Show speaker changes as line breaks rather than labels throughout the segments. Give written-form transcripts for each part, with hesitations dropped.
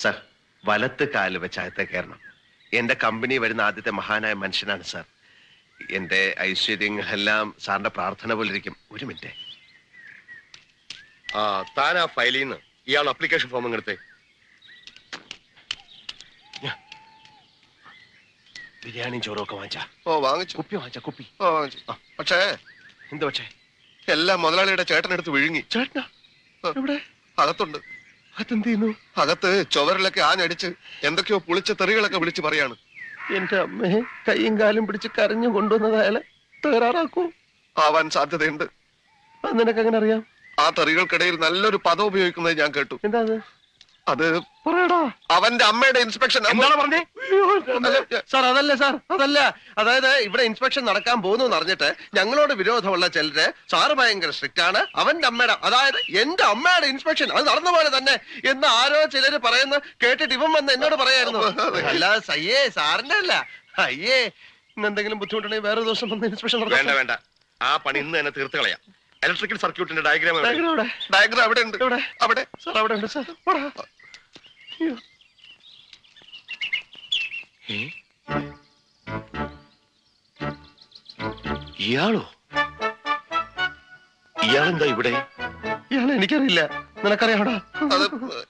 Sir വലത്ത് കാല് വെച്ച് അകത്തെ കയറണം. എന്റെ കമ്പനി വരുന്ന ആദ്യത്തെ മഹാനായ മനുഷ്യനാണ് സാർ. എന്റെ ഐശ്വര്യങ്ങളെല്ലാം സാറിന്റെ പ്രാർത്ഥന പോലെ ഇരിക്കും. ഒരു മിനിറ്റ്.
താൻ ആ ഫയലിൽ നിന്ന് ഇയാൾ അപ്ലിക്കേഷൻ ഫോം എടുത്തേ.
ബിരിയാണിയും ചോറും ഒക്കെ വാങ്ങിച്ചാ?
വാങ്ങിച്ചു.
കുപ്പി വാങ്ങിച്ച? കുപ്പി
വാങ്ങിച്ചു. പക്ഷേ
എന്താ? പക്ഷേ
എല്ലാം മുതലാളിയുടെ ചേട്ടനെടുത്ത് വിഴുങ്ങി.
ചേട്ടനാ? ഇവിടെ
അകത്തുണ്ട്.
അതെന്ത് ചെയ്യുന്നു?
അകത്ത് ചുവരിലൊക്കെ ആഞ്ഞടിച്ച് എന്തൊക്കെയോ പുളിച്ച തെറികളൊക്കെ വിളിച്ച് പറയാണ്.
എന്റെ അമ്മയെ കൈയും കാലും പിടിച്ച് കരഞ്ഞു കൊണ്ടുവന്നത് അയാളെ തകരാറാക്കൂ?
ആവാൻ സാധ്യതയുണ്ട്.
അത് നിനക്ക് എങ്ങനെ അറിയാം?
ആ തെറികൾക്കിടയിൽ നല്ലൊരു പദം ഉപയോഗിക്കുന്നത് ഞാൻ കേട്ടു.
എന്താ അത്? പറയടാ.
അവന്റെ അമ്മയുടെ ഇൻസ്പെക്ഷൻ.
എന്താണ് പറഞ്ഞേ? സാർ അതല്ല സാർ, അതല്ല. അതായത് ഇവിടെ ഇൻസ്പെക്ഷൻ നടക്കാൻ പോകുന്നു എന്നറിഞ്ഞിട്ട് ഞങ്ങളോട് വിരോധമുള്ള ചിലര് സാറ് ഭയങ്കര സ്ട്രിക്റ്റ് ആണ്, അവന്റെ അമ്മയുടെ, അതായത് എന്റെ അമ്മയുടെ ഇൻസ്പെക്ഷൻ അത് നടന്ന പോലെ തന്നെ എന്ന് ആരോ ചിലര് പറയുന്ന കേട്ടിട്ട് ഇവൻ വന്ന് എന്നോട് പറയായിരുന്നു. അല്ലാതെ സയ്യേ സാറിന്റെ അല്ല. അയ്യേ, ഇന്നെന്തെങ്കിലും ബുദ്ധിമുട്ടുണ്ടെങ്കിൽ വേറെ ദിവസം വന്ന് ഇൻസ്പെക്ഷൻ
വേണ്ട വേണ്ട, ആ പണി ഇന്ന് തന്നെ തീർത്ത് കളയാം. ഇലക്ട്രിക്കൽ സർക്യൂട്ടിന്റെ ഡയഗ്രാം അവിടെ ഉണ്ട്. അവിടെ
സാർ അവിടെ ഉണ്ട് സാർ.
ഇയാളോ? ഇയാളെന്താ ഇവിടെ?
ഇയാളെ എനിക്കറിയില്ല, നിനക്കറിയാമോടാ?
അത്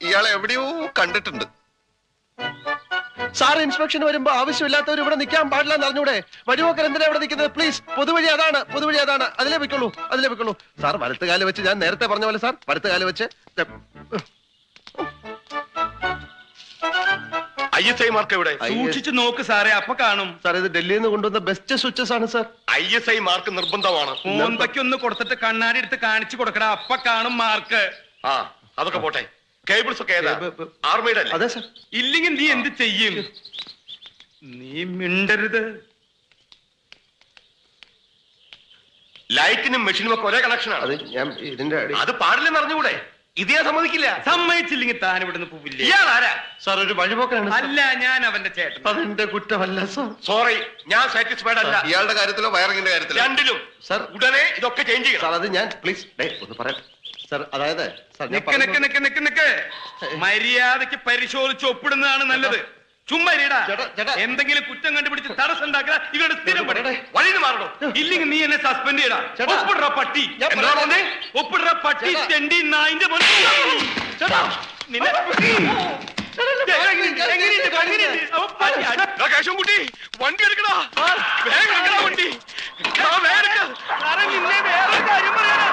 ഇയാളെ എവിടെയോ കണ്ടിട്ടുണ്ട്.
സാർ ഇൻസ്പെക്ഷൻ വരുമ്പോ ആവശ്യമില്ലാത്തവർ ഇവിടെ നിൽക്കാൻ പാടില്ല എന്ന് അറിഞ്ഞൂടെ? വഴിപോക്കർ എന്തിനാ ഇവിടെ നിൽക്കുന്നത്? പ്ലീസ്, പൊതുവഴി അതാണ്, പൊതുവഴി അതാണ്, അതിലേ വെക്കുള്ളൂ, അതിലേ വെക്കുള്ളൂ. സാർ വലത്ത് കാല് വെച്ച്, ഞാൻ നേരത്തെ പറഞ്ഞ പോലെ സാർ വലത്ത് കാല് വെച്ച്.
ISI മാർക്ക് എവിടെ?
സൂക്ഷിച്ചു നോക്ക് സാറേ, അപ്പൊ കാണും.
സാർ ഇത് ഡൽഹിയിൽ നിന്ന് കൊണ്ടുവന്ന ബെസ്റ്റ് സ്വിച്ചസ് ആണ് സാർ.
ISI മാർക്ക് നിർബന്ധമാണ്.
മോന്തയ്ക്കൊന്ന് കൊടുത്തിട്ട് കണ്ണാടി എടുത്ത് കാണിച്ചു കൊടുക്കട, അപ്പൊ കാണും മാർക്ക്.
അതൊക്കെ പോട്ടെ. കേബിൾസ് ഒക്കെ ഏതാ? ആർമിയുടെ?
അതെ സാർ.
ഇല്ലെങ്കിൽ നീ എന്ത് ചെയ്യും? നീ മിണ്ടരുത്.
ലൈറ്റിനും മെഷീനും ഒക്കെ ഒരേ കണക്ഷനാണ്.
അത് ഞാൻ ഇതിന്റെ
അത് പാടില്ലെന്ന് അറിഞ്ഞുകൂടെ? ഇതേ സമ്മതിക്കില്ല.
സമ്മതിച്ചില്ലെങ്കിൽ താൻ ഇവിടുന്ന് പോവില്ല.
ഇയാളാരാ?
സാർ ഒരു വഴിപോക്കനാണ്.
അല്ല, ഞാൻ അവന്റെ ചേട്ടൻ.
അതെന്റെ കുറ്റമല്ല സാർ.
സോറി, ഞാൻ സാറ്റിസ്ഫൈഡ് അല്ല. ഇയാളുടെ കാര്യത്തിലോ വയറിങ്ങിന്റെ കാര്യത്തിലോ? രണ്ടിലും.
സാർ
ഉടനെ ഇതൊക്കെ ചേഞ്ച് ചെയ്യണം.
സാർ അത് ഞാൻ പ്ലീസ് ഒന്ന് പറയാം സാർ. അതായത്
മര്യാദക്ക് പരിശോധിച്ച് ഒപ്പിടുന്നതാണ് നല്ലത്. ചുമ്മാ എന്തെങ്കിലും കുറ്റം കണ്ടുപിടിച്ച് തടസ്സം ഉണ്ടാക്കുക. ഇവരുടെ സ്ഥിരം
വഴിന്ന് മാറണോ?
ഇല്ലെങ്കിൽ നീ എന്നെ സസ്പെൻഡ് ചെയ്യടാ. ഒപ്പിടുற പട്ടി, ഒപ്പിടുற പട്ടി, തെണ്ടി നായിന്റെ
കുട്ടി വണ്ടി എടുക്കടാ, വണ്ടി.
നിന്നെ വേറെ കാര്യം പറയാനാ.